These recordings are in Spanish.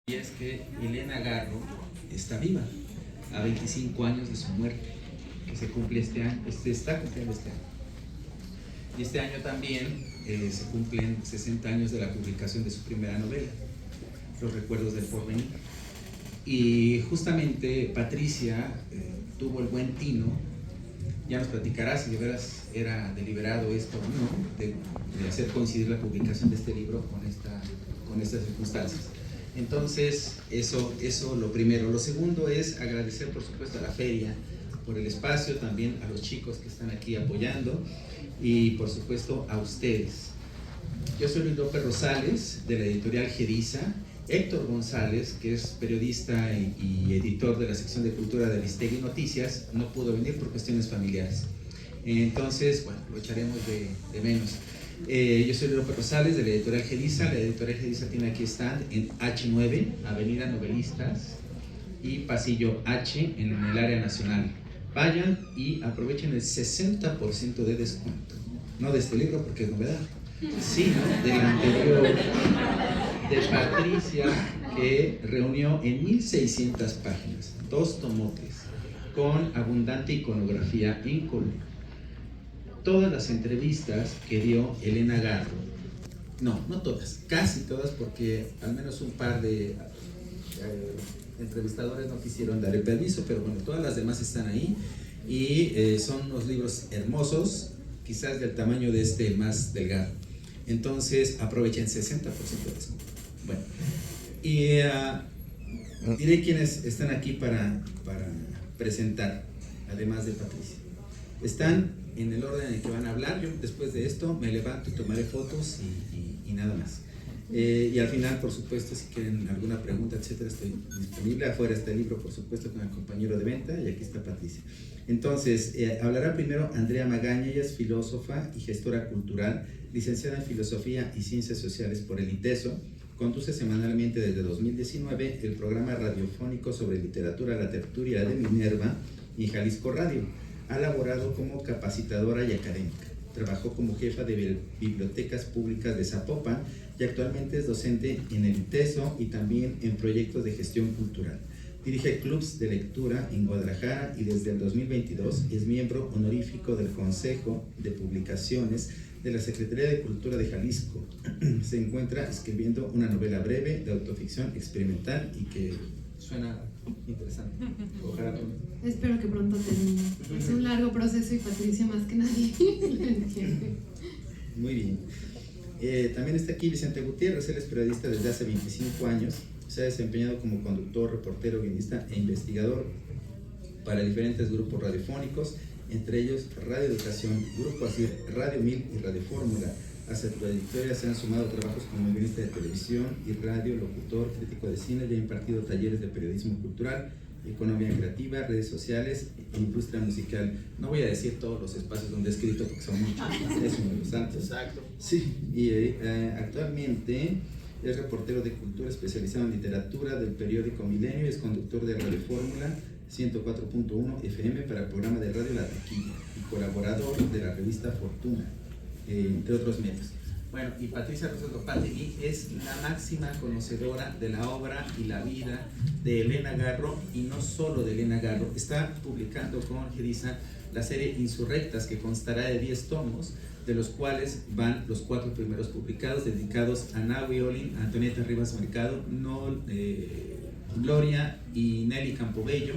Y es que Elena Garro está viva, a 25 años de su muerte, que se cumple este año, se está cumpliendo este año. Y este año también se cumplen 60 años de la publicación de su primera novela, Los recuerdos del porvenir. Y justamente Patricia tuvo el buen tino, ya nos platicará si de veras era deliberado esto o no, de hacer coincidir la publicación de este libro con estas circunstancias. Entonces, eso lo primero. Lo segundo es agradecer, por supuesto, a la feria por el espacio, también a los chicos que están aquí apoyando y, por supuesto, a ustedes. Yo soy Luis López Rosales, de la editorial Geriza. Héctor González, que es periodista y editor de la sección de cultura de Aristegui Noticias, no pudo venir por cuestiones familiares. Entonces, bueno, lo echaremos de menos. Yo soy López Rosales, de la editorial Geriza. La editorial Geriza tiene aquí stand en H9, Avenida Novelistas y Pasillo H en el área nacional. Vayan y aprovechen el 60% de descuento. No de este libro porque es novedad, sino del anterior, de Patricia, que reunió en 1600 páginas, 2 tomotes, con abundante iconografía en color. Todas las entrevistas que dio Elena Garro, no todas, casi todas, porque al menos un par de entrevistadores no quisieron dar el permiso, pero bueno, todas las demás están ahí y son unos libros hermosos, quizás del tamaño de este más delgado. Entonces aprovechen 60% de descuento. Bueno, y diré quiénes están aquí para presentar, además de Patricia. Están en el orden en el que van a hablar. Yo después de esto me levanto y tomaré fotos y nada más. Y al final, por supuesto, si quieren alguna pregunta, etcétera, estoy disponible. Afuera está el libro, por supuesto, con el compañero de venta, y aquí está Patricia. Entonces, hablará primero Andrea Magaña. Ella es filósofa y gestora cultural, licenciada en Filosofía y Ciencias Sociales por el ITESO. Conduce semanalmente desde 2019 el programa radiofónico sobre literatura, la tertulia de Minerva y Jalisco Radio. Ha laborado como capacitadora y académica. Trabajó como jefa de bibliotecas públicas de Zapopan y actualmente es docente en el ITESO y también en proyectos de gestión cultural. Dirige clubs de lectura en Guadalajara y desde el 2022 es miembro honorífico del Consejo de Publicaciones de la Secretaría de Cultura de Jalisco. Se encuentra escribiendo una novela breve de autoficción experimental y que suena interesante. Ojalá. Espero que pronto termine. Es un largo proceso y Patricia más que nadie lo entiende. Muy bien. También está aquí Vicente Gutiérrez. Él es periodista desde hace 25 años. Se ha desempeñado como conductor, reportero, guionista e investigador para diferentes grupos radiofónicos, entre ellos Radio Educación, Grupo ASIR, Radio 1000 y Radio Fórmula. A su trayectoria se han sumado trabajos como guionista de televisión y radio, locutor, crítico de cine, y ha impartido talleres de periodismo cultural, economía creativa, redes sociales e industria musical. No voy a decir todos los espacios donde he escrito porque son muchos, es uno de los santos. Exacto. Sí, y actualmente es reportero de cultura especializado en literatura del periódico Milenio y es conductor de Radio Fórmula 104.1 FM para el programa de radio La Taquilla y colaborador de la revista Fortuna, entre otros medios. Bueno, y Patricia Rosas Lopategui es la máxima conocedora de la obra y la vida de Elena Garro, y no solo de Elena Garro. Está publicando con Geriza la serie Insurrectas, que constará de 10 tomos, de los cuales van los 4 primeros publicados, dedicados a Nahui Olin, a Antonieta Rivas Mercado, Gloria y Nelly Campobello,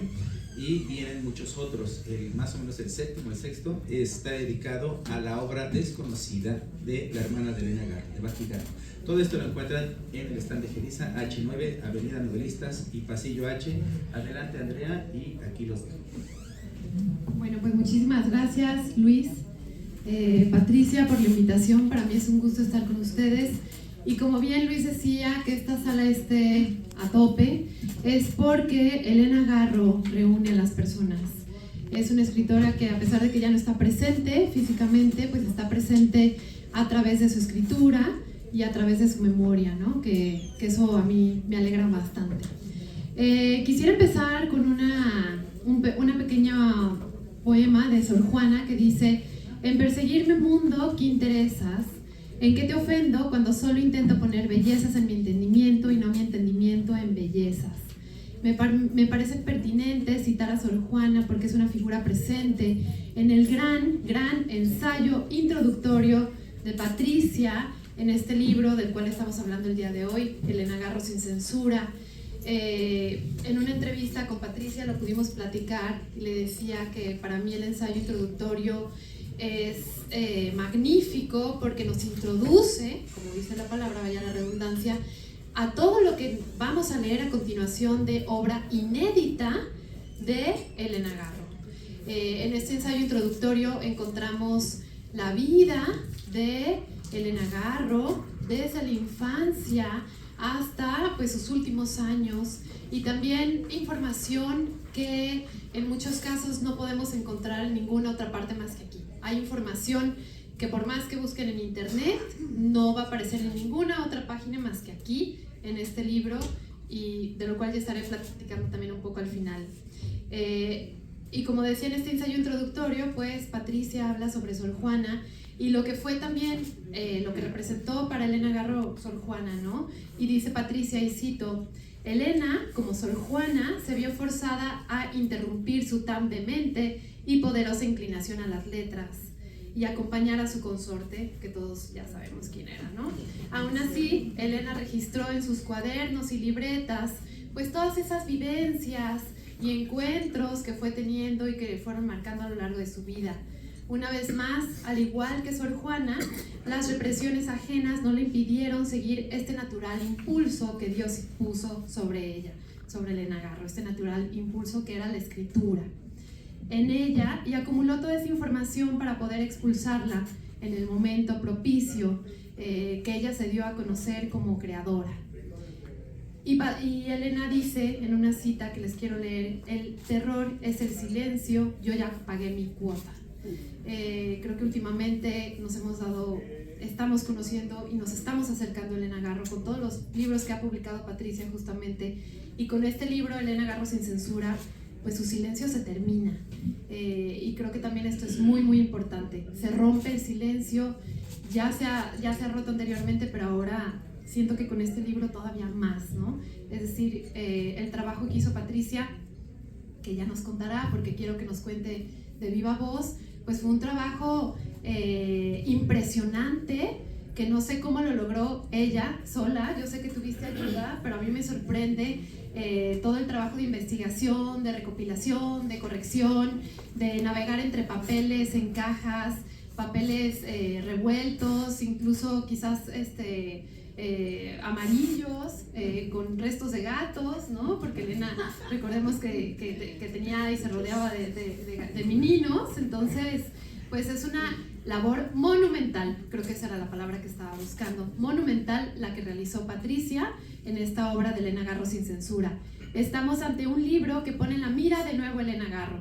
y vienen muchos otros. Más o menos el séptimo, el sexto, está dedicado a la obra desconocida de la hermana de Elena Garro, de Basti Garro. Todo esto lo encuentran en el stand de Geriza, H9, Avenida Novelistas y Pasillo H. Adelante, Andrea, y aquí los dejo. Bueno, pues muchísimas gracias, Luis, Patricia, por la invitación. Para mí es un gusto estar con ustedes. Y como bien Luis decía, que esta sala esté a tope, es porque Elena Garro reúne a las personas. Es una escritora que, a pesar de que ya no está presente físicamente, pues está presente a través de su escritura y a través de su memoria, ¿no? Que eso a mí me alegra bastante. Quisiera empezar con una pequeña poema de Sor Juana que dice: en perseguirme mundo, ¿qué interesas? ¿En qué te ofendo cuando solo intento poner bellezas en mi entendimiento y no mi entendimiento en bellezas? Me parece pertinente citar a Sor Juana porque es una figura presente en el gran ensayo introductorio de Patricia, en este libro del cual estamos hablando el día de hoy, Elena Garro sin censura. En una entrevista con Patricia lo pudimos platicar y le decía que para mí el ensayo introductorio es magnífico porque nos introduce, como dice la palabra, vaya la redundancia, a todo lo que vamos a leer a continuación de obra inédita de Elena Garro. En este ensayo introductorio encontramos la vida de Elena Garro desde la infancia hasta pues, sus últimos años, y también información que en muchos casos no podemos encontrar en ninguna otra parte más que aquí. Hay información que por más que busquen en internet no va a aparecer en ninguna otra página más que aquí, en este libro, y de lo cual ya estaré platicando también un poco al final. Y como decía en este ensayo introductorio, pues Patricia habla sobre Sor Juana y lo que fue también, lo que representó para Elena Garro Sor Juana, ¿no? Y dice Patricia, y cito: Elena, como Sor Juana, se vio forzada a interrumpir su tan vehemente y poderosa inclinación a las letras y acompañar a su consorte, que todos ya sabemos quién era, ¿no? Aún así, Elena registró en sus cuadernos y libretas pues todas esas vivencias y encuentros que fue teniendo y que fueron marcando a lo largo de su vida. Una vez más, al igual que Sor Juana, las represiones ajenas no le impidieron seguir este natural impulso que Dios puso sobre ella, sobre Elena Garro, este natural impulso que era la escritura en ella, y acumuló toda esa información para poder expulsarla en el momento propicio que ella se dio a conocer como creadora. Y Elena dice en una cita que les quiero leer: el terror es el silencio, yo ya pagué mi cuota. Creo que últimamente estamos conociendo y nos estamos acercando a Elena Garro con todos los libros que ha publicado Patricia justamente, y con este libro, Elena Garro sin censura, pues su silencio se termina, y creo que también esto es muy muy importante. Se rompe el silencio, ya se ha roto anteriormente, pero ahora siento que con este libro todavía más, ¿no? Es decir, el trabajo que hizo Patricia, que ya nos contará porque quiero que nos cuente de viva voz, pues fue un trabajo impresionante, que no sé cómo lo logró ella sola. Yo sé que tuviste ayuda, pero a mí me sorprende todo el trabajo de investigación, de recopilación, de corrección, de navegar entre papeles en cajas, papeles revueltos, incluso quizás amarillos, con restos de gatos, ¿no? Porque Elena, recordemos que tenía y se rodeaba de meninos. Entonces, pues es una labor monumental, creo que esa era la palabra que estaba buscando, monumental la que realizó Patricia en esta obra de Elena Garro sin censura. Estamos ante un libro que pone en la mira de nuevo a Elena Garro,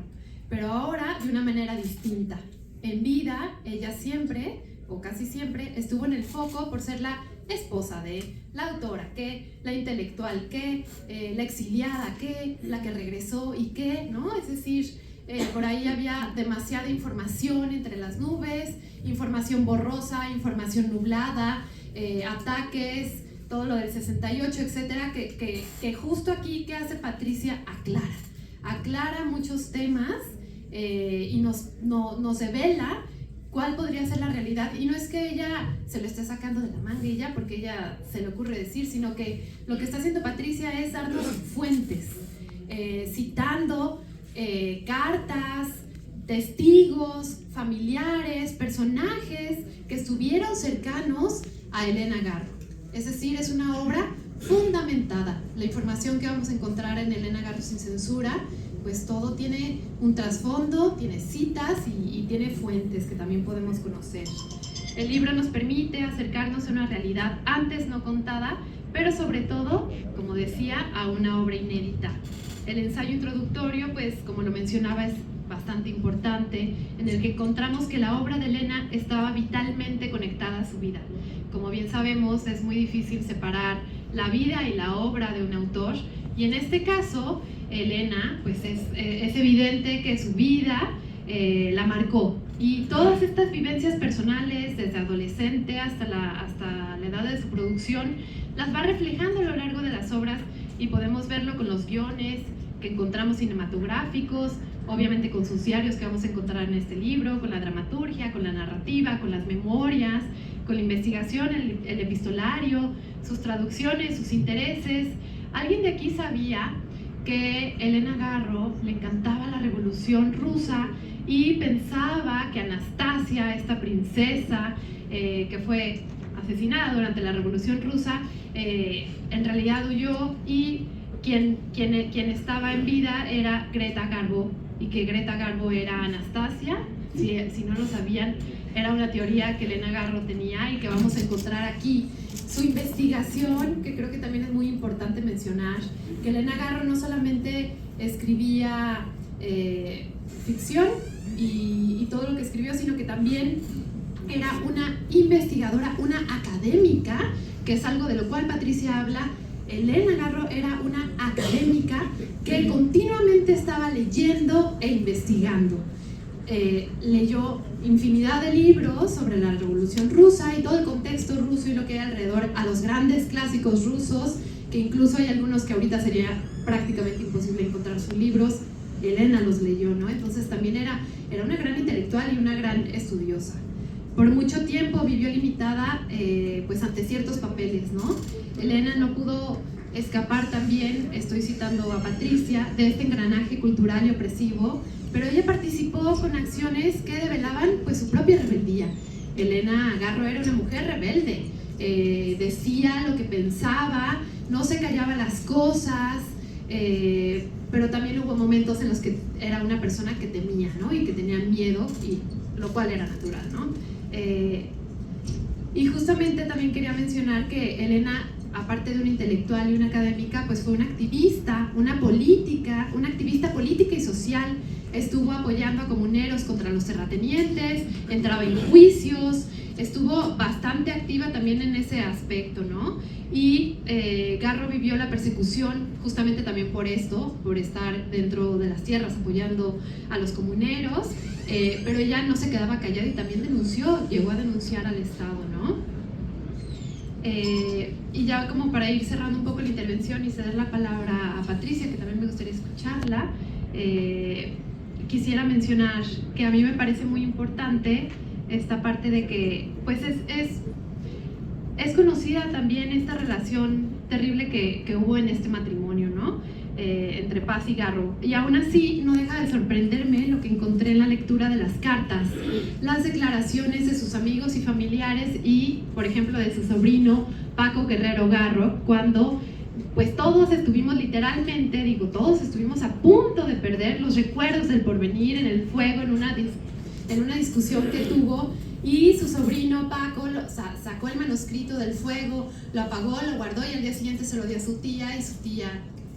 pero ahora de una manera distinta. En vida, ella siempre, o casi siempre, estuvo en el foco por ser la esposa de la autora, que la intelectual, que la exiliada, que la que regresó y que, ¿no? Es decir, por ahí había demasiada información entre las nubes, información borrosa, información nublada, ataques, todo lo del 68, etcétera, que justo aquí, ¿qué hace Patricia? Aclara muchos temas y nos devela cuál podría ser la realidad. Y no es que ella se lo esté sacando de la manguilla porque ella se le ocurre decir, sino que lo que está haciendo Patricia es darnos fuentes, citando cartas, testigos, familiares, personajes que estuvieron cercanos a Elena Garro. Es decir, es una obra fundamentada. La información que vamos a encontrar en Elena Garro sin censura, pues todo tiene un trasfondo, tiene citas y tiene fuentes que también podemos conocer. El libro nos permite acercarnos a una realidad antes no contada, pero sobre todo, como decía, a una obra inédita. El ensayo introductorio, pues como lo mencionaba, es bastante importante, en el que encontramos que la obra de Elena estaba vitalmente conectada a su vida. Como bien sabemos, es muy difícil separar la vida y la obra de un autor, y en este caso, Elena, pues es evidente que su vida la marcó Y todas estas vivencias personales, desde adolescente hasta la edad de su producción, las va reflejando a lo largo de las obras, y podemos verlo con los guiones que encontramos cinematográficos, obviamente con sus diarios que vamos a encontrar en este libro, con la dramaturgia, con la narrativa, con las memorias, con la investigación, el epistolario, sus traducciones, sus intereses. ¿Alguien de aquí sabía que Elena Garro le encantaba la Revolución Rusa y pensaba que Anastasia, esta princesa que fue asesinada durante la Revolución Rusa, en realidad huyó, y quien estaba en vida era Greta Garbo, y que Greta Garbo era Anastasia? Si no lo sabían, era una teoría que Elena Garro tenía y que vamos a encontrar aquí. Su investigación, que creo que también es muy importante mencionar, que Elena Garro no solamente escribía ficción y todo lo que escribió, sino que también era una investigadora, una académica, que es algo de lo cual Patricia habla. Elena Garro era una académica que continuamente estaba leyendo e investigando. Leyó infinidad de libros sobre la Revolución Rusa y todo el contexto ruso y lo que hay alrededor, a los grandes clásicos rusos, que incluso hay algunos que ahorita sería prácticamente imposible encontrar sus libros. Elena los leyó, ¿no? Entonces también era una gran intelectual y una gran estudiosa. Por mucho tiempo vivió limitada pues ante ciertos papeles, ¿no? Elena no pudo escapar también, estoy citando a Patricia, de este engranaje cultural y opresivo, pero ella participó con acciones que develaban pues su propia rebeldía. Elena Garro era una mujer rebelde, decía lo que pensaba, no se callaba las cosas, pero también hubo momentos en los que era una persona que temía, ¿no? Y que tenía miedo, y lo cual era natural, ¿no? Y justamente también quería mencionar que Elena, aparte de una intelectual y una académica, pues fue una activista, una activista política y social. Estuvo apoyando a comuneros contra los terratenientes, entraba en juicios, estuvo bastante activa también en ese aspecto, ¿no? Y Garro vivió la persecución justamente también por esto, por estar dentro de las tierras apoyando a los comuneros, pero ella no se quedaba callada y también llegó a denunciar al Estado, ¿no? Y ya como para ir cerrando un poco la intervención y ceder la palabra a Patricia, que también me gustaría escucharla, quisiera mencionar que a mí me parece muy importante esta parte de que pues es conocida también esta relación terrible que hubo en este matrimonio, ¿no? Entre Paz y Garro, y aún así no deja de sorprenderme lo que encontré en la lectura de las cartas, las declaraciones de sus amigos y familiares y, por ejemplo, de su sobrino Paco Guerrero Garro, cuando pues todos estuvimos literalmente, todos estuvimos a punto de perder los recuerdos del porvenir en el fuego, en una discusión que tuvo, y su sobrino Paco sacó el manuscrito del fuego, lo apagó, lo guardó, y al día siguiente se lo dio a su tía, y su tía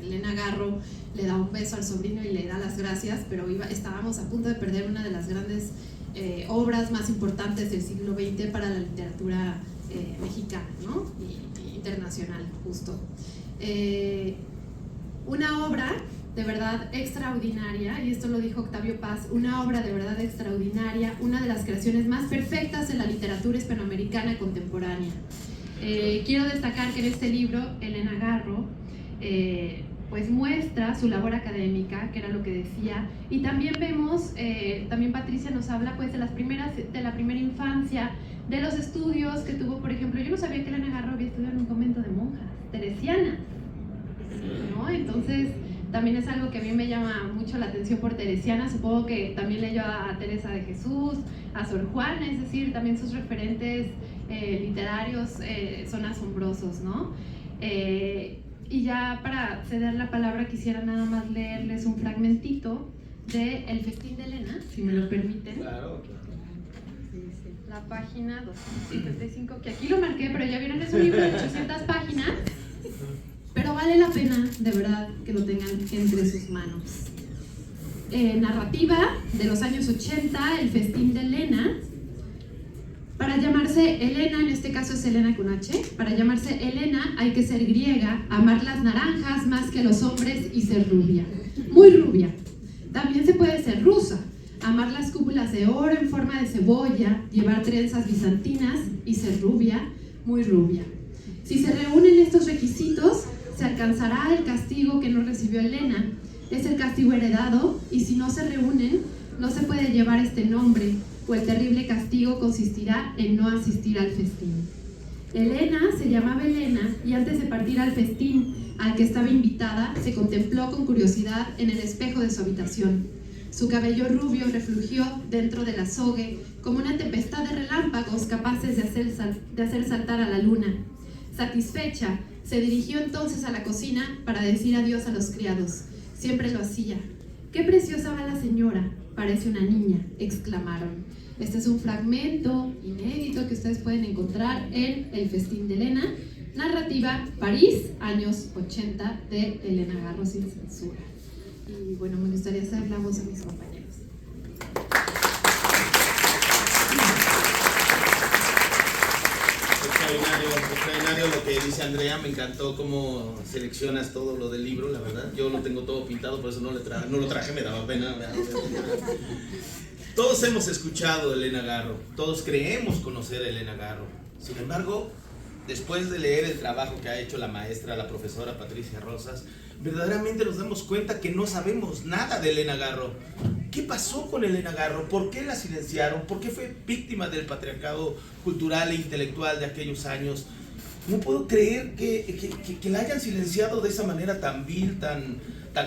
Elena Garro le da un beso al sobrino y le da las gracias, pero estábamos a punto de perder una de las grandes obras más importantes del siglo XX para la literatura mexicana, ¿no? y internacional, justo. Una obra de verdad extraordinaria, y esto lo dijo Octavio Paz, una obra de verdad extraordinaria, una de las creaciones más perfectas de la literatura hispanoamericana contemporánea. Quiero destacar que en este libro Elena Garro pues muestra su labor académica, que era lo que decía, y también vemos, también Patricia nos habla pues de la primera infancia, de los estudios que tuvo. Por ejemplo, yo no sabía que Elena Garro había estudiado en un convento de monjas teresianas, ¿no? Entonces también es algo que a mí me llama mucho la atención por teresiana. Supongo que también leyó a Teresa de Jesús, a Sor Juana, es decir, también sus referentes literarios son asombrosos, ¿no? Y ya para ceder la palabra quisiera nada más leerles un fragmentito de El festín de Elena, si me lo permiten. Claro. La página 255, que aquí lo marqué, pero ya vieron, es un libro de 800 páginas, pero vale la pena, de verdad, que lo tengan entre sus manos. Narrativa de los años 80, El festín de Elena. Para llamarse Elena, en este caso es Elena con H, para llamarse Elena hay que ser griega, amar las naranjas más que a los hombres y ser rubia, muy rubia. También se puede ser rusa, amar tomar las cúpulas de oro en forma de cebolla, llevar trenzas bizantinas y ser rubia, muy rubia. Si se reúnen estos requisitos, se alcanzará el castigo que no recibió Helena. Es el castigo heredado, y si no se reúnen, no se puede llevar este nombre, o el terrible castigo consistirá en no asistir al festín. Helena se llamaba Helena, y antes de partir al festín al que estaba invitada, se contempló con curiosidad en el espejo de su habitación. Su cabello rubio reflugió dentro del azogue como una tempestad de relámpagos capaces de hacer saltar a la luna. Satisfecha, se dirigió entonces a la cocina para decir adiós a los criados. Siempre lo hacía. ¡Qué preciosa va la señora! Parece una niña, exclamaron. Este es un fragmento inédito que ustedes pueden encontrar en El festín de Helena, narrativa París, años 80, de Helena Garro, sin censura. Y bueno, me gustaría hacer la voz a mis compañeros. Extraordinario lo que dice Andrea. Me encantó cómo seleccionas todo lo del libro, la verdad. Yo lo tengo todo pintado, por eso no lo traje, me daba pena. Todos hemos escuchado a Helena Garro, todos creemos conocer a Helena Garro. Sin embargo, después de leer el trabajo que ha hecho la maestra, la profesora Patricia Rosas, verdaderamente nos damos cuenta que no sabemos nada de Helena Garro. ¿Qué pasó con Helena Garro? ¿Por qué la silenciaron? ¿Por qué fue víctima del patriarcado cultural e intelectual de aquellos años? No puedo creer que la hayan silenciado de esa manera tan vil, tan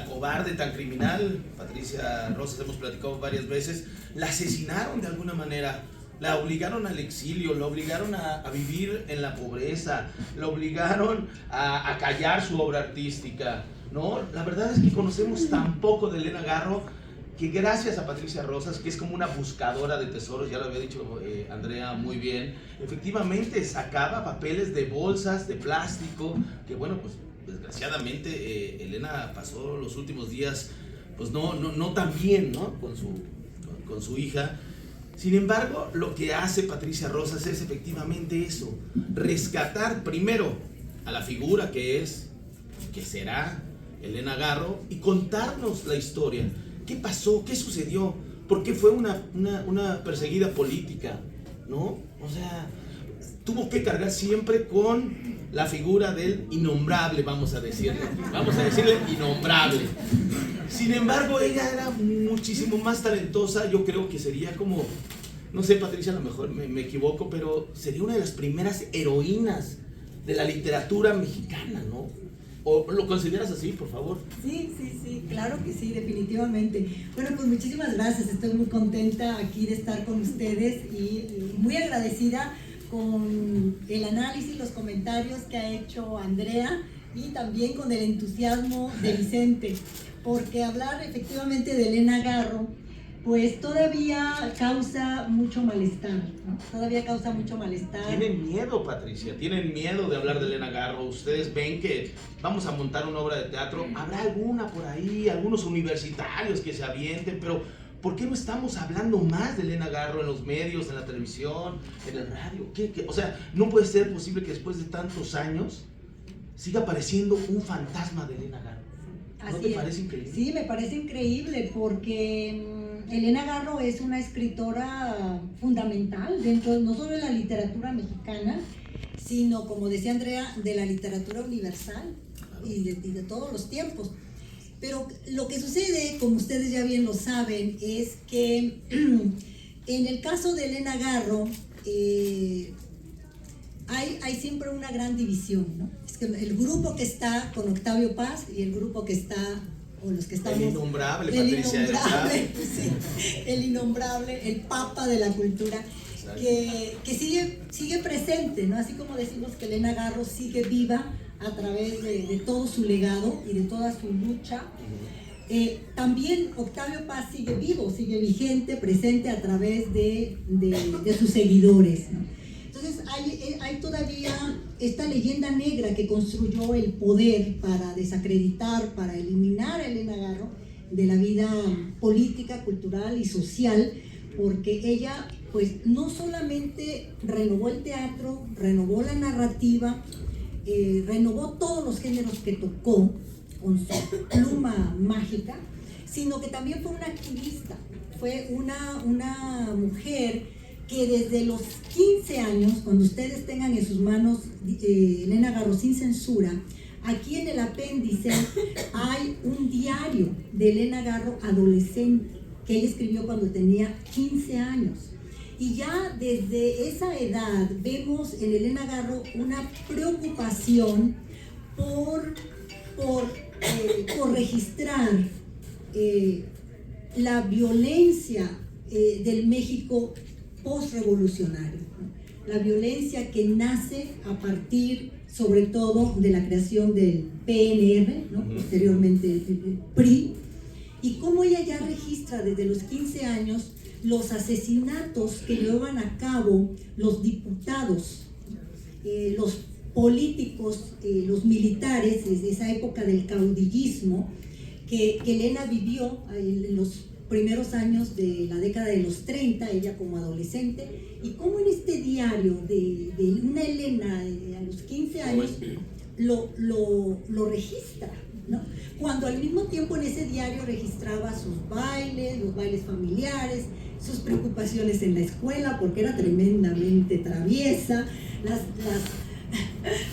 cobarde, tan criminal. Patricia Rosas, hemos platicado varias veces, la asesinaron de alguna manera. La obligaron al exilio, la obligaron a vivir en la pobreza, la obligaron a callar su obra artística, ¿no? La verdad es que conocemos tan poco de Helena Garro que gracias a Patricia Rosas, que es como una buscadora de tesoros, ya lo había dicho Andrea muy bien, efectivamente sacaba papeles de bolsas de plástico, que bueno, pues desgraciadamente Helena pasó los últimos días pues no tan bien, ¿no? con su hija. Sin embargo, lo que hace Patricia Rosas es efectivamente eso, rescatar primero a la figura que será Helena Garro, y contarnos la historia. ¿Qué pasó? ¿Qué sucedió? ¿Por qué fue una perseguida política? ¿No? O sea, tuvo que cargar siempre con la figura del innombrable, vamos a decirle innombrable. Sin embargo, ella era muchísimo más talentosa. Yo creo que sería como, no sé, Patricia, a lo mejor me equivoco, pero sería una de las primeras heroínas de la literatura mexicana, ¿no? ¿O lo consideras así, por favor? Sí, claro que sí, definitivamente. Bueno, pues muchísimas gracias, estoy muy contenta aquí de estar con ustedes y muy agradecida con el análisis, los comentarios que ha hecho Andrea y también con el entusiasmo de Vicente, porque hablar efectivamente de Helena Garro pues todavía causa mucho malestar, ¿no? Todavía causa mucho malestar. Tienen miedo, Patricia, tienen miedo de hablar de Helena Garro. Ustedes ven que vamos a montar una obra de teatro, habrá alguna por ahí, algunos universitarios que se avienten, pero ¿por qué no estamos hablando más de Helena Garro en los medios, en la televisión, en el radio? O sea, no puede ser posible que después de tantos años siga apareciendo un fantasma de Helena Garro. ¿No te parece increíble? Sí, me parece increíble porque Helena Garro es una escritora fundamental dentro no solo de la literatura mexicana, sino, como decía Andrea, de la literatura universal y de todos los tiempos. Pero lo que sucede, como ustedes ya bien lo saben, es que en el caso de Helena Garro hay siempre una gran división, ¿no? Es que el grupo que está con Octavio Paz y el grupo que está, o los que estamos... El innombrable, Patricia. El innombrable, el papa de la cultura, que sigue presente, ¿no? Así como decimos que Helena Garro sigue viva a través de todo su legado y de toda su lucha. También Octavio Paz sigue vivo, sigue vigente, presente a través de sus seguidores, ¿no? Entonces hay todavía esta leyenda negra que construyó el poder para desacreditar, para eliminar a Helena Garro de la vida política, cultural y social, porque ella pues no solamente renovó el teatro, renovó la narrativa, renovó todos los géneros que tocó, con su pluma mágica, sino que también fue una activista, fue una mujer que desde los 15 años, cuando ustedes tengan en sus manos Elena Garro sin censura, aquí en el apéndice hay un diario de Elena Garro adolescente que ella escribió cuando tenía 15 años. Y ya desde esa edad vemos en Elena Garro una preocupación por registrar la violencia del México postrevolucionario, ¿no? La violencia que nace a partir sobre todo de la creación del PNR, ¿no? Posteriormente el PRI, y cómo ella ya registra desde los 15 años los asesinatos que llevaban a cabo los diputados, los políticos, los militares, desde esa época del caudillismo que Elena vivió en los primeros años de la década de los 30, ella como adolescente, y cómo en este diario de una Elena a los 15 años lo registra, ¿no? Cuando al mismo tiempo en ese diario registraba sus bailes, los bailes familiares, sus preocupaciones en la escuela, porque era tremendamente traviesa,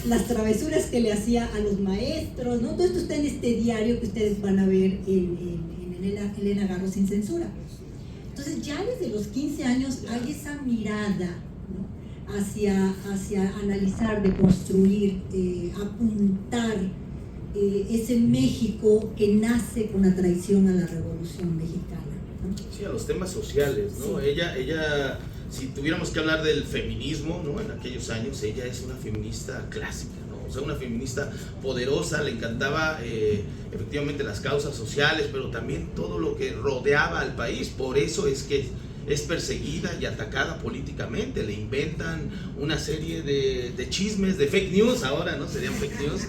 las travesuras que le hacía a los maestros, ¿no? Todo esto está en este diario que ustedes van a ver en Elena Garro sin censura. Entonces ya desde los 15 años hay esa mirada, ¿no? hacia analizar, de construir, apuntar ese México que nace con la traición a la Revolución Mexicana, ¿no? Sí, a los temas sociales, ¿no? Sí. Ella, si tuviéramos que hablar del feminismo, ¿no? En aquellos años, ella es una feminista clásica, ¿no? O sea, una feminista poderosa, le encantaba efectivamente las causas sociales, pero también todo lo que rodeaba al país. Por eso es que es perseguida y atacada políticamente, le inventan una serie de chismes, de fake news, ahora, ¿no? Serían fake news,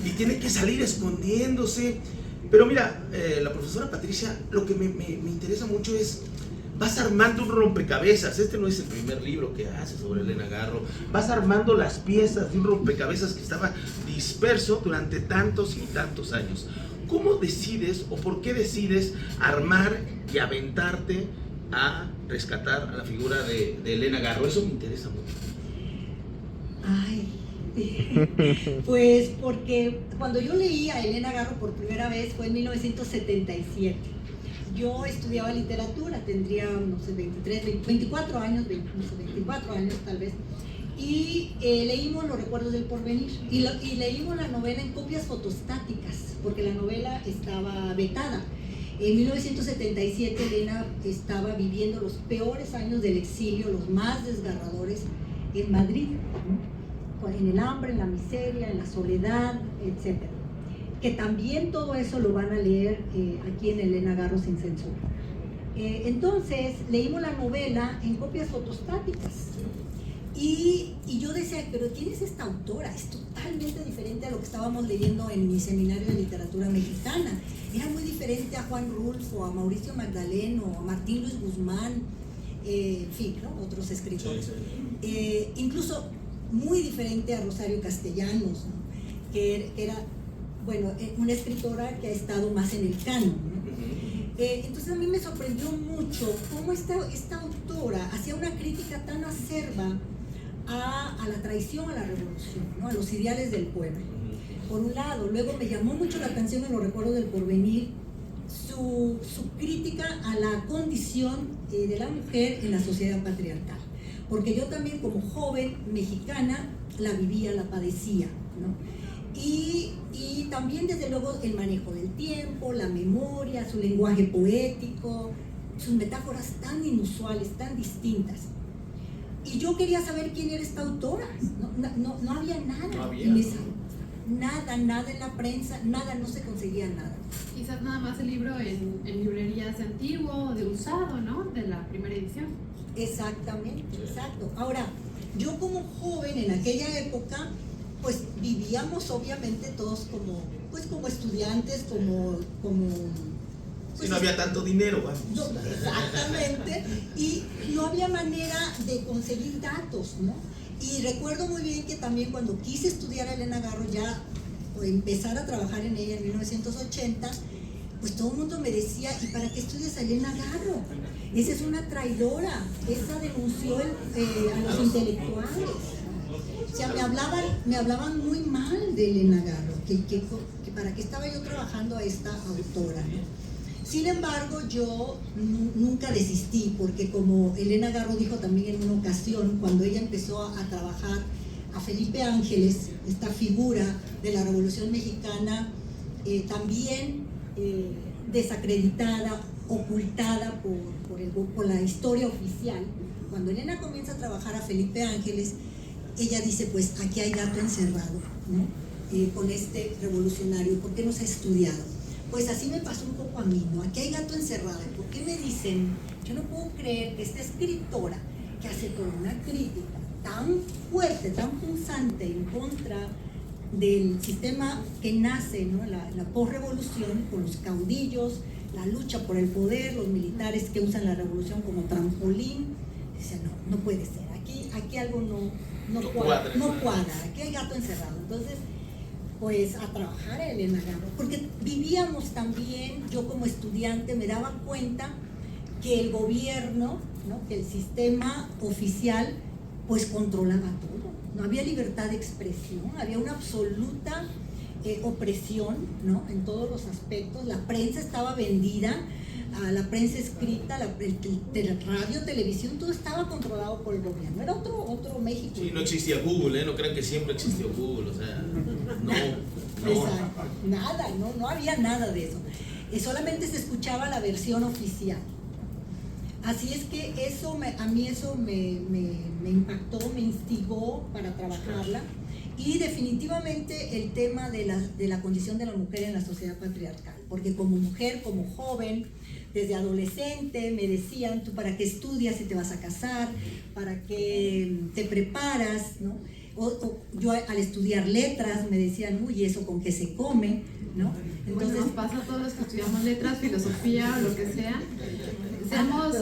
y tiene que salir escondiéndose. Pero mira, la profesora Patricia, lo que me interesa mucho es, vas armando un rompecabezas. Este no es el primer libro que hace sobre Elena Garro. Vas armando las piezas de un rompecabezas que estaba disperso durante tantos y tantos años. ¿Cómo decides o por qué decides armar y aventarte a rescatar a la figura de Elena Garro? Eso me interesa mucho. Ay, pues porque cuando yo leí a Elena Garro por primera vez fue en 1977. Yo estudiaba literatura, tendría, no sé, 24 años tal vez, y leímos Los recuerdos del porvenir, y leímos la novela en copias fotostáticas, porque la novela estaba vetada. En 1977 Elena estaba viviendo los peores años del exilio, los más desgarradores, en Madrid, ¿no? En el hambre, en la miseria, en la soledad, etc. Que también todo eso lo van a leer aquí en Elena Garro sin censura. Entonces leímos la novela en copias fotostáticas y yo decía, pero ¿quién es esta autora? Es totalmente diferente a lo que estábamos leyendo en mi seminario de literatura mexicana. Era muy diferente a Juan Rulfo, a Mauricio Magdaleno, a Martín Luis Guzmán, en fin, ¿no? Otros escritores. Incluso muy diferente a Rosario Castellanos, ¿no? que era, bueno, una escritora que ha estado más en el canon, ¿no? Entonces a mí me sorprendió mucho cómo esta autora hacía una crítica tan acerba a la traición a la revolución, ¿no? A los ideales del pueblo, por un lado. Luego me llamó mucho la atención en Los recuerdos del porvenir su crítica a la condición de la mujer en la sociedad patriarcal, porque yo también como joven mexicana la vivía, la padecía, ¿no? Y también desde luego el manejo del tiempo, la memoria, su lenguaje poético, sus metáforas tan inusuales, tan distintas. Y yo quería saber quién era esta autora. No había nada. No había. En esa, nada en la prensa, nada, no se conseguía nada. Quizás nada más el libro en librerías de antiguo, de usado, ¿no? De la primera edición. Exactamente, exacto. Ahora, yo como joven en aquella época, pues vivíamos obviamente todos como estudiantes, Si no había tanto dinero, vamos. No, exactamente, y no había manera de conseguir datos, ¿no? Y recuerdo muy bien que también cuando quise estudiar a Elena Garro ya empezar a trabajar en ella en 1980, pues todo el mundo me decía, ¿y para qué estudias a Elena Garro? Esa es una traidora, esa denunció a los intelectuales. O sea, me hablaban muy mal de Elena Garro, que para qué estaba yo trabajando a esta autora, ¿no? Sin embargo, yo nunca desistí, porque como Elena Garro dijo también en una ocasión, cuando ella empezó a trabajar a Felipe Ángeles, esta figura de la Revolución Mexicana, también desacreditada, ocultada por la historia oficial. Cuando Elena comienza a trabajar a Felipe Ángeles, ella dice, pues aquí hay gato encerrado, ¿no? Con este revolucionario, ¿por qué no se ha estudiado? Pues así me pasó un poco a mí, ¿no? Aquí hay gato encerrado. ¿Por qué me dicen? Yo no puedo creer que esta escritora, que hace toda una crítica tan fuerte, tan punzante en contra del sistema que nace, ¿no? La posrevolución, con los caudillos, la lucha por el poder, los militares que usan la revolución como trampolín, dice, no puede ser, aquí algo no cuadra, aquí hay gato encerrado. Entonces, pues a trabajar a Elena Garro, porque vivíamos también, yo como estudiante me daba cuenta que el gobierno, ¿no? Que el sistema oficial pues controlaba todo, no había libertad de expresión, había una absoluta opresión, ¿no? En todos los aspectos. La prensa estaba vendida, la prensa escrita, radio, televisión, todo estaba controlado por el gobierno. Era otro México. Sí, no existía Google, no crean que siempre existió Google, o sea, no. Exacto, nada, no había nada de eso. Solamente se escuchaba la versión oficial. Así es que a mí eso me impactó, me instigó para trabajarla. Y definitivamente el tema de la condición de la mujer en la sociedad patriarcal, porque como mujer, como joven, desde adolescente me decían, ¿tú para qué estudias si te vas a casar? ¿Para qué te preparas? ¿No? Yo al estudiar letras me decían, uy, ¿eso con qué se come? ¿No? Entonces nos pasa a todos los que estudiamos letras, filosofía o lo que sea. Seamos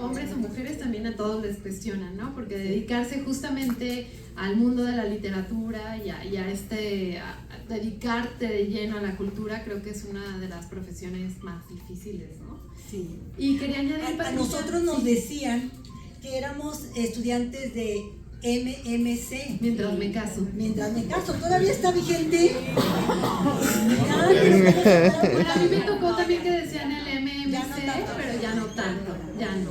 hombres o mujeres, también a todos les cuestionan, ¿no? Porque dedicarse justamente al mundo de la literatura y a dedicarte de lleno a la cultura, creo que es una de las profesiones más difíciles, ¿no? Sí. Y quería añadir... A nosotros nos decían que éramos estudiantes de MMC. Mientras me caso. ¿Todavía está vigente? Bueno, a mí me tocó también que decían el MMC, pero ya no tanto, ya no.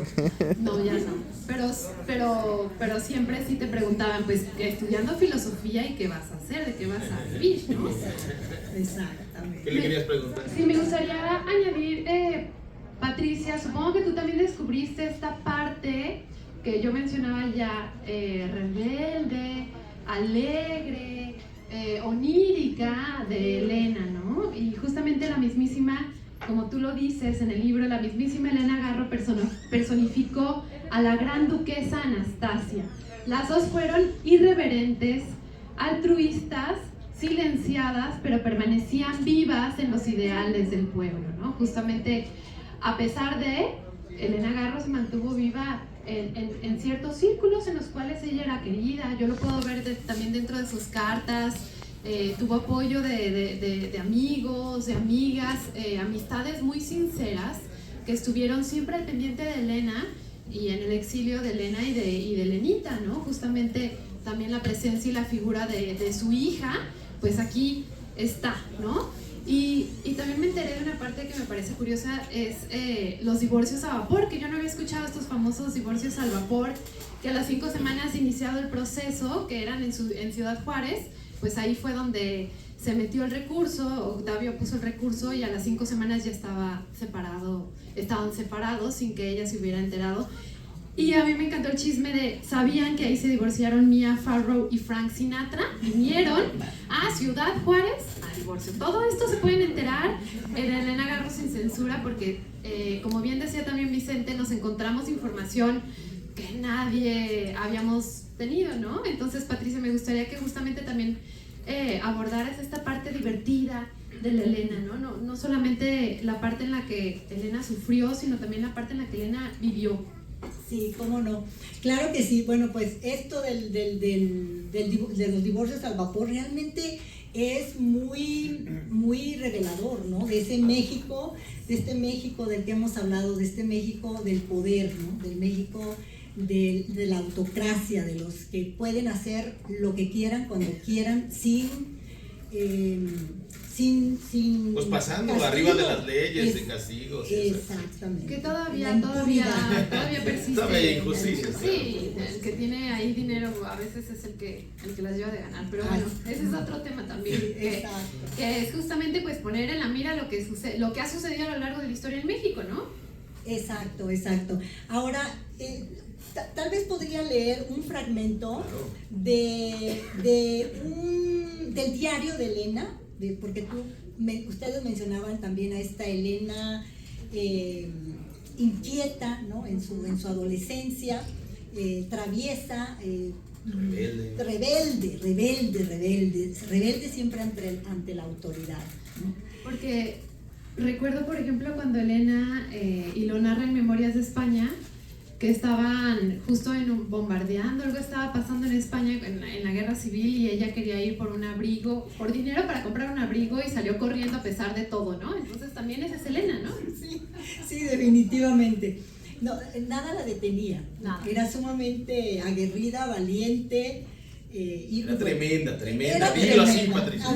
Pero siempre sí te preguntaban, pues, estudiando filosofía y qué vas a hacer, de qué vas a vivir, ¿no? Exactamente. ¿Qué le querías preguntar? Sí, me gustaría añadir, Patricia, supongo que tú también descubriste esta parte que yo mencionaba ya, rebelde, alegre, onírica de Elena, ¿no? Y justamente la mismísima, como tú lo dices en el libro, la mismísima Elena Garro personificó a la gran duquesa Anastasia. Las dos fueron irreverentes, altruistas, silenciadas, pero permanecían vivas en los ideales del pueblo, ¿no? Justamente, a pesar de, Elena Garro se mantuvo viva en ciertos círculos en los cuales ella era querida. Yo lo puedo ver también dentro de sus cartas. Tuvo apoyo de amigos, de amigas, amistades muy sinceras que estuvieron siempre al pendiente de Elena y en el exilio de Elena y de Elenita, ¿no? Justamente también la presencia y la figura de su hija, pues aquí está, ¿no? Y también me enteré de una parte que me parece curiosa, es los divorcios a vapor, que yo no había escuchado estos famosos divorcios al vapor, que a las 5 semanas iniciado el proceso, que eran en Ciudad Juárez, pues ahí fue donde se metió el recurso, Octavio puso el recurso y a las 5 semanas ya estaban separados sin que ella se hubiera enterado. Y a mí me encantó el chisme de, ¿sabían que ahí se divorciaron Mia Farrow y Frank Sinatra? Vinieron a Ciudad Juárez a divorcio. Todo esto se pueden enterar en Elena Garro sin censura, porque como bien decía también Vicente, nos encontramos información que nadie habíamos tenido, ¿no? Entonces, Patricia, me gustaría que justamente también abordaras esta parte divertida de la Elena, ¿no? No solamente la parte en la que Elena sufrió, sino también la parte en la que Elena vivió. Sí, cómo no. Claro que sí. Bueno, pues esto de los divorcios al vapor realmente es muy, muy revelador, ¿no? De ese México, de este México del que hemos hablado, de este México del poder, ¿no? Del México de la autocracia, de los que pueden hacer lo que quieran, cuando quieran, sin pues pasando castigo, arriba de las leyes, de castigos. Exactamente. Que todavía persiste. Todavía hay injusticias. Sí, el que tiene ahí dinero a veces es el que las lleva de ganar. Pero bueno, ese es otro tema también. Que es justamente pues poner en la mira lo que ha sucedido a lo largo de la historia en México, ¿no? Exacto. Ahora, tal vez podría leer un fragmento del diario de Elena, porque ustedes mencionaban también a esta Elena inquieta, ¿no? en su adolescencia, traviesa, rebelde siempre ante la autoridad, ¿no? Porque recuerdo, por ejemplo, cuando Elena, y lo narra en Memorias de España, que estaban justo bombardeando, algo estaba pasando en España en la guerra civil, y ella quería ir por un abrigo, por dinero para comprar un abrigo, y salió corriendo a pesar de todo, ¿no? Entonces también esa es Elena, ¿no? Sí, definitivamente. No, nada la detenía. Nada. Era sumamente aguerrida, valiente. Era tremenda. Dilo así, Patricia,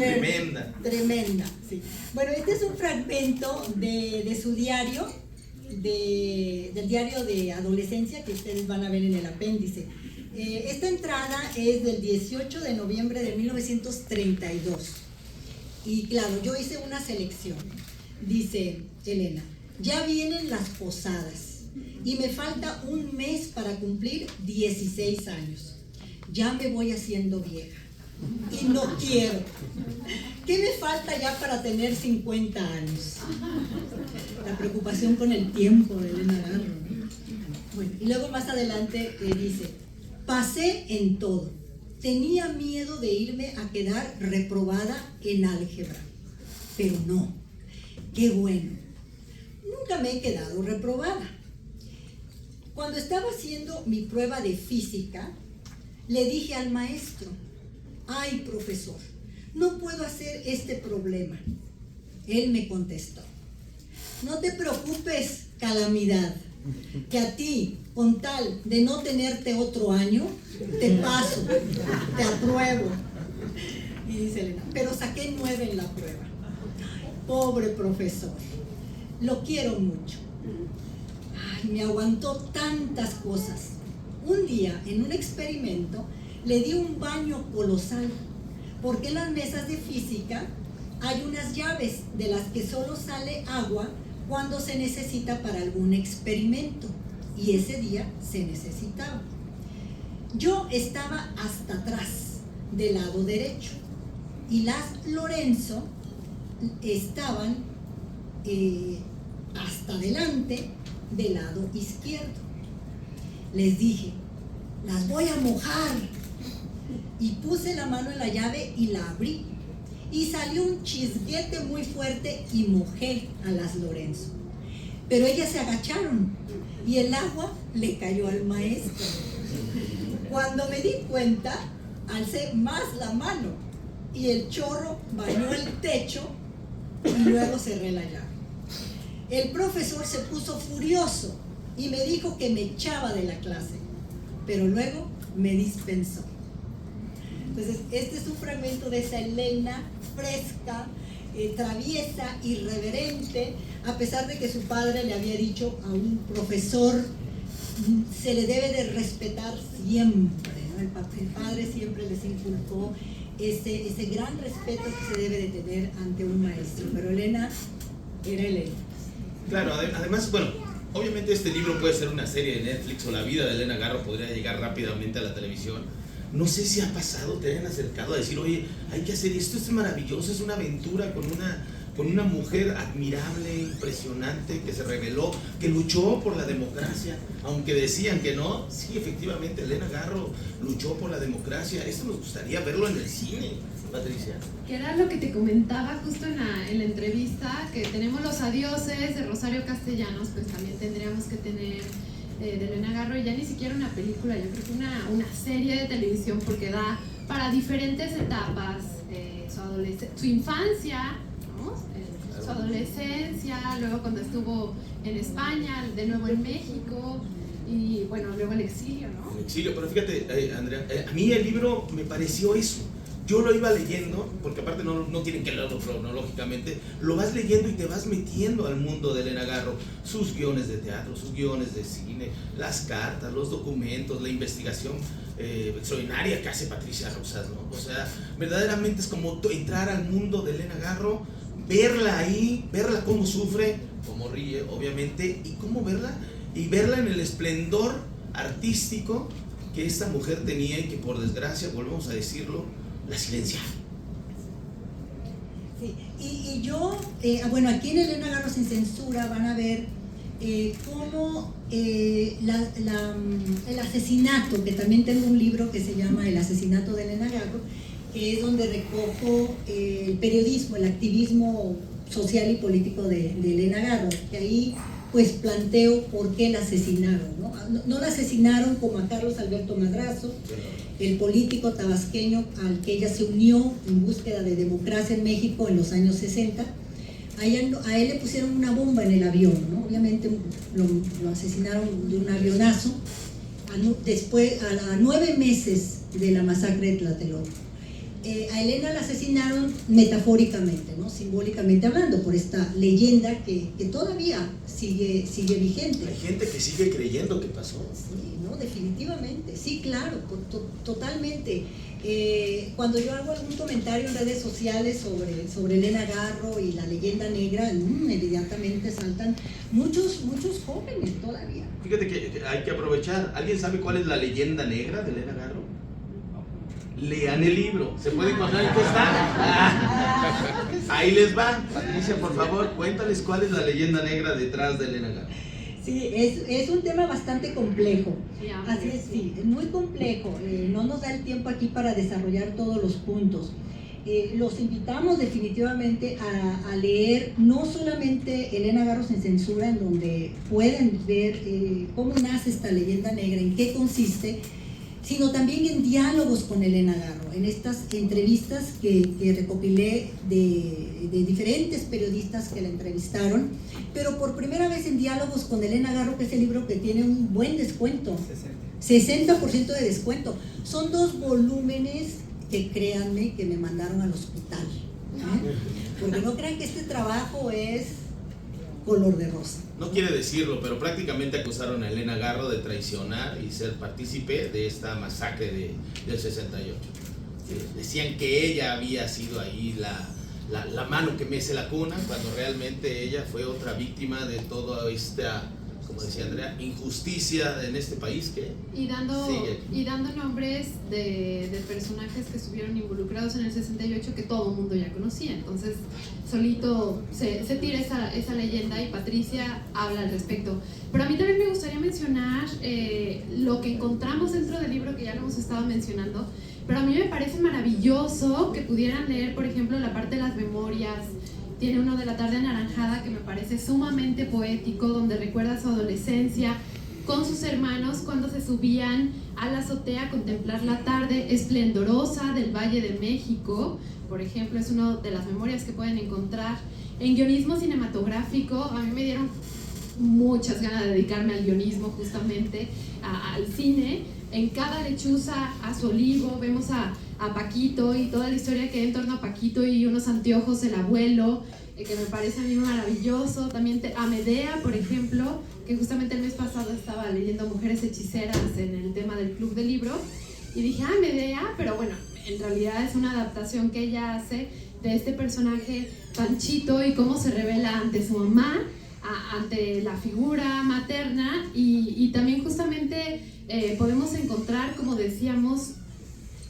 tremenda, sí. Bueno, este es un fragmento de su diario, del diario de adolescencia, que ustedes van a ver en el apéndice. Esta entrada es del 18 de noviembre de 1932. Y claro, yo hice una selección. Dice Elena: ya vienen las posadas y me falta un mes para cumplir 16 años. Ya me voy haciendo vieja y no quiero. ¿Qué me falta ya para tener 50 años? La preocupación con el tiempo de Elena Garro, ¿no? Bueno, y luego más adelante dice: pasé en todo. Tenía miedo de irme a quedar reprobada en álgebra, pero no. Qué bueno. Nunca me he quedado reprobada. Cuando estaba haciendo mi prueba de física, le dije al maestro: ay, profesor, no puedo hacer este problema. Él me contestó: no te preocupes, Calamidad, que a ti, con tal de no tenerte otro año, te paso, te apruebo. Y dice Elena: pero saqué 9 en la prueba. Ay, pobre profesor, lo quiero mucho. Ay, me aguantó tantas cosas. Un día, en un experimento, le di un baño colosal, porque en las mesas de física hay unas llaves de las que solo sale agua cuando se necesita para algún experimento, y ese día se necesitaba. Yo estaba hasta atrás, del lado derecho, y las Lorenzo estaban hasta adelante, del lado izquierdo. Les dije: las voy a mojar. Y puse la mano en la llave y la abrí. Y salió un chisguete muy fuerte y mojé a las Lorenzo. Pero ellas se agacharon y el agua le cayó al maestro. Cuando me di cuenta, alcé más la mano y el chorro bañó el techo, y luego cerré la llave. El profesor se puso furioso y me dijo que me echaba de la clase, pero luego me dispensó. Entonces, este es un fragmento de esa Elena fresca, traviesa, irreverente, a pesar de que su padre le había dicho a un profesor: se le debe de respetar siempre, ¿no? El padre siempre les inculcó ese gran respeto que se debe de tener ante un maestro, pero Elena era Elena. Claro, además, bueno, obviamente este libro puede ser una serie de Netflix, o la vida de Elena Garro podría llegar rápidamente a la televisión. No sé si ha pasado, te hayan acercado a decir: oye, hay que hacer esto, es maravilloso, es una aventura con una mujer admirable, impresionante, que se rebeló, que luchó por la democracia, aunque decían que no. Sí, efectivamente, Elena Garro luchó por la democracia. Esto nos gustaría verlo en el cine, Patricia. Que era lo que te comentaba justo en la entrevista, que tenemos Los Adioses de Rosario Castellanos, pues también tendríamos que tener de Elena Garro, y ya ni siquiera una película, yo creo que una serie de televisión, porque da para diferentes etapas su infancia, ¿no? Su adolescencia, luego cuando estuvo en España, de nuevo en México, y bueno, luego el exilio, ¿no? El exilio, pero fíjate, Andrea, a mí el libro me pareció eso. Yo lo iba leyendo, porque aparte no tienen que leerlo cronológicamente, lo vas leyendo y te vas metiendo al mundo de Elena Garro, sus guiones de teatro, sus guiones de cine, las cartas, los documentos, la investigación extraordinaria que hace Patricia Rosas, ¿no? O sea, verdaderamente es como entrar al mundo de Elena Garro, verla ahí, verla cómo sufre, cómo ríe, obviamente, y cómo verla en el esplendor artístico que esta mujer tenía y que por desgracia, volvemos a decirlo, la silencia. Sí, y yo, bueno, aquí en Elena Garro sin censura van a ver cómo el asesinato, que también tengo un libro que se llama El asesinato de Elena Garro, que es donde recojo el periodismo, el activismo social y político de Elena Garro, que ahí pues planteo por qué la asesinaron, ¿no? No la asesinaron como a Carlos Alberto Madrazo, el político tabasqueño al que ella se unió en búsqueda de democracia en México en los años 60. A él le pusieron una bomba en el avión, ¿no? Obviamente lo asesinaron de un avionazo, después, a 9 meses de la masacre de Tlatelolco. A Elena la asesinaron metafóricamente, ¿no? Simbólicamente hablando, por esta leyenda que todavía sigue vigente. Hay gente que sigue creyendo que pasó. Sí, no, definitivamente, sí, claro, totalmente. Cuando yo hago algún comentario en redes sociales sobre Elena Garro y la leyenda negra, inmediatamente saltan muchos jóvenes todavía. Fíjate que hay que aprovechar. ¿Alguien sabe cuál es la leyenda negra de Elena Garro? Lean el libro. ¿Se puede encontrar en qué está? Ahí les va. Patricia, por favor, cuéntales cuál es la leyenda negra detrás de Elena Garro. Sí, es un tema bastante complejo. Así es, sí, es muy complejo. No nos da el tiempo aquí para desarrollar todos los puntos. Los invitamos definitivamente a leer no solamente Elena Garro sin censura, en donde pueden ver cómo nace esta leyenda negra, en qué consiste, sino también en diálogos con Elena Garro, en estas entrevistas que recopilé de diferentes periodistas que la entrevistaron, pero por primera vez en diálogos con Elena Garro, que es el libro que tiene un buen descuento, 60% de descuento. Son 2 volúmenes que créanme que me mandaron al hospital, porque no crean que este trabajo es color de rosa. No quiere decirlo, pero prácticamente acusaron a Elena Garro de traicionar y ser partícipe de esta masacre del 68. Decían que ella había sido ahí la mano que mece la cuna, cuando realmente ella fue otra víctima de toda esta, como decía Andrea, injusticia en este país y dando nombres de personajes que estuvieron involucrados en el 68 que todo el mundo ya conocía. Entonces solito se tira esa leyenda y Patricia habla al respecto. Pero a mí también me gustaría mencionar lo que encontramos dentro del libro, que ya lo hemos estado mencionando, pero a mí me parece maravilloso que pudieran leer, por ejemplo, la parte de las memorias. Tiene uno de La tarde anaranjada que me parece sumamente poético, donde recuerda su adolescencia con sus hermanos cuando se subían a la azotea a contemplar la tarde esplendorosa del Valle de México. Por ejemplo, es una de las memorias que pueden encontrar. En guionismo cinematográfico, a mí me dieron muchas ganas de dedicarme al guionismo, justamente al cine. En Cada lechuza a su olivo vemos a Paquito y toda la historia que hay en torno a Paquito y unos anteojos, el abuelo, que me parece a mí maravilloso. También a Medea, por ejemplo, que justamente el mes pasado estaba leyendo Mujeres Hechiceras en el tema del club de libros y dije, Medea, pero bueno, en realidad es una adaptación que ella hace de este personaje Panchito y cómo se revela ante su mamá, ante la figura materna y también justamente podemos encontrar, como decíamos,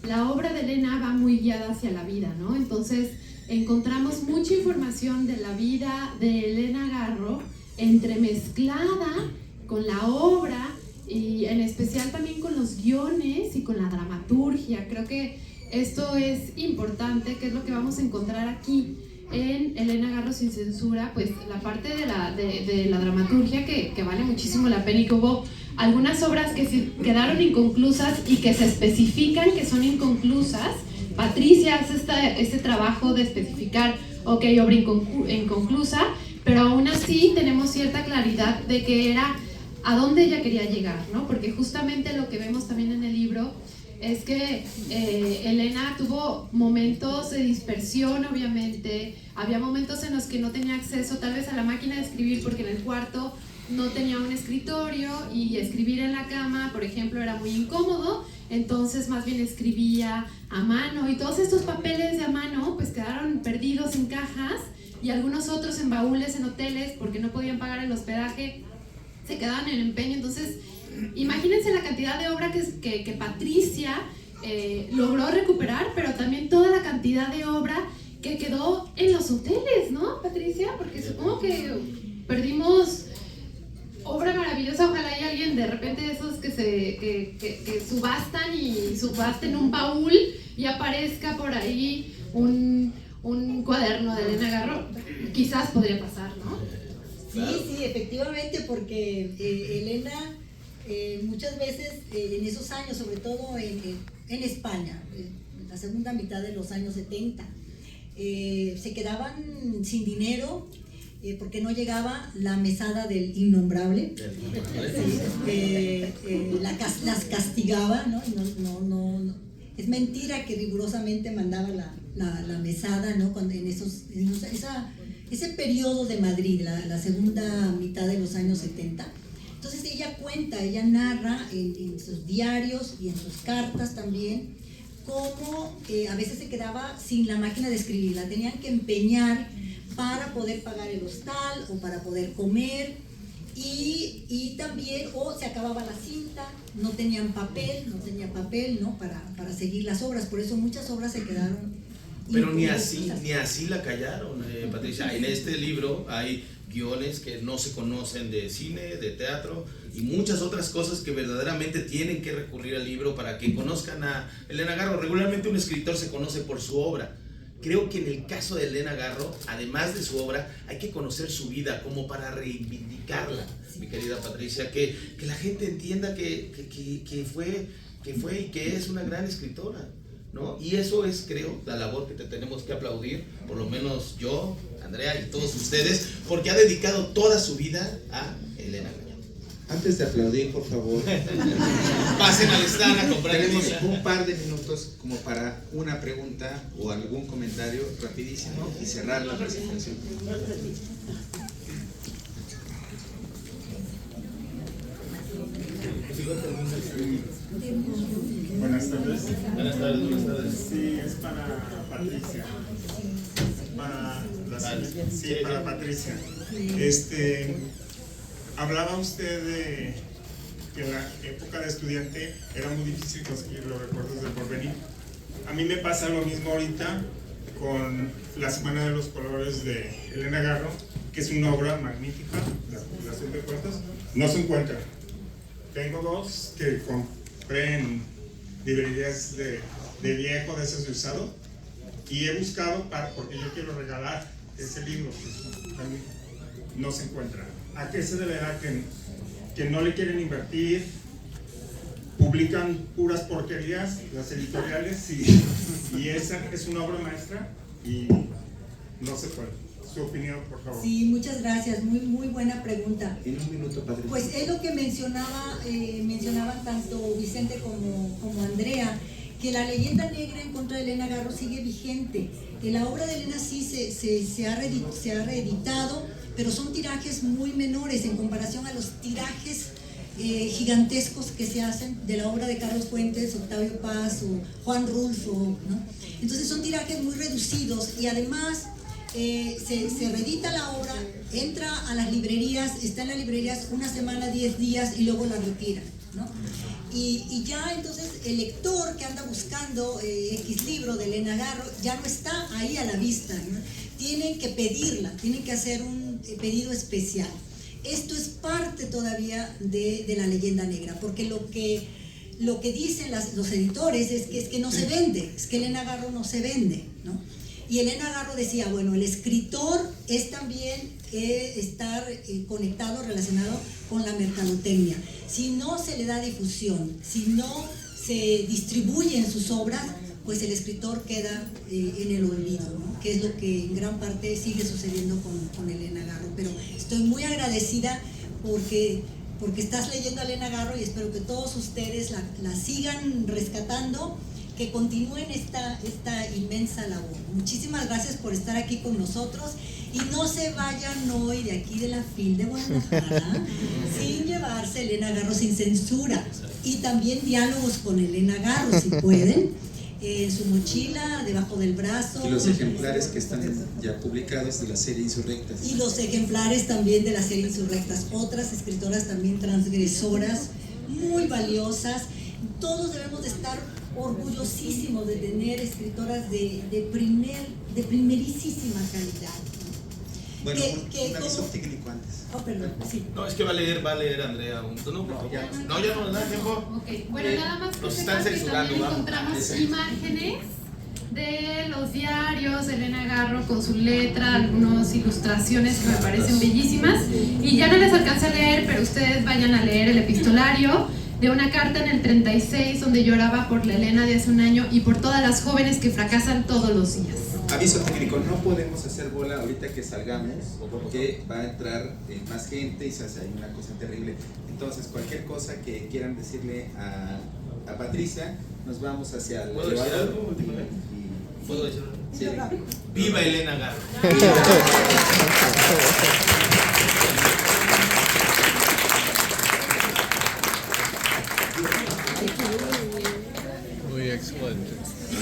la obra de Elena va muy guiada hacia la vida, ¿no? Entonces encontramos mucha información de la vida de Elena Garro entremezclada con la obra y en especial también con los guiones y con la dramaturgia. Creo que esto es importante, que es lo que vamos a encontrar aquí en Elena Garro sin censura, pues la parte de la dramaturgia que vale muchísimo la pena y que hubo algunas obras que quedaron inconclusas y que se especifican que son inconclusas, Patricia hace este trabajo de especificar, ok, obra inconclusa, pero aún así tenemos cierta claridad de que era a dónde ella quería llegar, ¿no? Porque justamente lo que vemos también en el libro es que Elena tuvo momentos de dispersión, obviamente. Había momentos en los que no tenía acceso tal vez a la máquina de escribir porque en el cuarto no tenía un escritorio y escribir en la cama, por ejemplo, era muy incómodo. Entonces más bien escribía a mano y todos estos papeles de a mano pues quedaron perdidos en cajas y algunos otros en baúles en hoteles porque no podían pagar el hospedaje, se quedaban en el empeño. Entonces imagínense la cantidad de obra que Patricia logró recuperar, pero también toda la cantidad de obra que quedó en los hoteles, ¿no, Patricia? Porque supongo que perdimos obra maravillosa. Ojalá haya alguien de repente de esos que subastan y subasten un baúl y aparezca por ahí un cuaderno de Elena Garro. Quizás podría pasar, ¿no? Sí, efectivamente, porque Elena muchas veces en esos años, sobre todo en España, en la segunda mitad de los años 70, se quedaban sin dinero porque no llegaba la mesada del innombrable, las castigaba, ¿no? No, es mentira que rigurosamente mandaba la mesada, ¿no? Cuando ese periodo de Madrid, la segunda mitad de los años 70. Entonces ella narra en sus diarios y en sus cartas también cómo a veces se quedaba sin la máquina de escribir, la tenían que empeñar para poder pagar el hostal o para poder comer, y también, o se acababa la cinta, no tenía papel, ¿no? Para seguir las obras, por eso muchas obras se quedaron. Pero ni así la callaron, Patricia. En este libro hay guiones que no se conocen de cine, de teatro y muchas otras cosas que verdaderamente tienen que recurrir al libro para que conozcan a Elena Garro. Regularmente un escritor se conoce por su obra. Creo que en el caso de Elena Garro, además de su obra, hay que conocer su vida como para reivindicarla, mi querida Patricia, que la gente entienda que fue y que es una gran escritora, ¿no? Y eso es, creo, la labor que te tenemos que aplaudir, por lo menos yo, Andrea y todos ustedes, porque ha dedicado toda su vida a Elena Garro. Antes de aplaudir, por favor, pasen al stand a comprar. tenemos un par de minutos como para una pregunta o algún comentario rapidísimo y cerrar la presentación. Buenas tardes. Buenas tardes. Sí, es para Patricia. Para Patricia. Hablaba usted de que en la época de estudiante era muy difícil conseguir los recuerdos del porvenir. A mí me pasa lo mismo ahorita con La Semana de los Colores de Elena Garro, que es una obra magnífica, la recopilación de cuentos. No se encuentra. Tengo dos que compré en librerías de viejo, de esos de usado, y he buscado porque yo quiero regalar ese libro, que no se encuentra. ¿A qué se deberá que no le quieren invertir? Publican puras porquerías las editoriales y esa es una obra maestra y no se puede. Su opinión, por favor. Sí, muchas gracias, muy buena pregunta. En un minuto, Patricia. Pues es lo que mencionaban tanto Vicente como Andrea, que la leyenda negra en contra de Elena Garro sigue vigente. La obra de Elena sí se ha reeditado, pero son tirajes muy menores en comparación a los tirajes gigantescos que se hacen de la obra de Carlos Fuentes, Octavio Paz o Juan Rulfo, ¿no? Entonces son tirajes muy reducidos y además se reedita la obra, entra a las librerías, está en las librerías una semana, 10 días y luego la retiran, ¿no? Y ya entonces el lector que anda buscando X libro de Elena Garro ya no está ahí a la vista, ¿no? Tienen que pedirla, tienen que hacer un pedido especial. Esto es parte todavía de la leyenda negra, porque lo que dicen los editores es que no se vende, es que Elena Garro no se vende, ¿no? Y Elena Garro decía, bueno, el escritor es también estar conectado, relacionado con la mercadotecnia. Si no se le da difusión, si no se distribuyen sus obras, pues el escritor queda en el olvido, ¿no? Que es lo que en gran parte sigue sucediendo con Elena Garro. Pero estoy muy agradecida porque estás leyendo a Elena Garro y espero que todos ustedes la sigan rescatando, que continúen esta inmensa labor. Muchísimas gracias por estar aquí con nosotros y no se vayan hoy de aquí de la FIL de Guadalajara sin llevarse a Elena Garro sin censura, y también diálogos con Elena Garro si pueden, en su mochila, debajo del brazo. Y los ejemplares que están ya publicados de la serie Insurrectas. Y los ejemplares también de la serie Insurrectas, otras escritoras también transgresoras, muy valiosas. Todos debemos de estar orgullosísimos de tener escritoras de primerísima calidad. Bueno, un aviso técnico antes. Oh, perdón, sí. No, es que va a leer Andrea un tono, por favor. No, ya no nos da tiempo. Ok, bueno, nada más que Nos sepan están que censurando, también vamos. encontramos imágenes de los diarios de Elena Garro con su letra, algunas ilustraciones que me parecen bellísimas, y ya no les alcancé a leer, pero ustedes vayan a leer el epistolario de una carta en el 36 donde lloraba por la Elena de hace un año y por todas las jóvenes que fracasan todos los días. Aviso técnico, no podemos hacer bola ahorita que salgamos porque va a entrar más gente y se hace ahí una cosa terrible. Entonces, cualquier cosa que quieran decirle a Patricia, nos vamos hacia el ¿Puedo decir elevador algo? ¿Puedo decir algo? Sí. ¡Viva Elena Garro!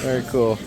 Very cool.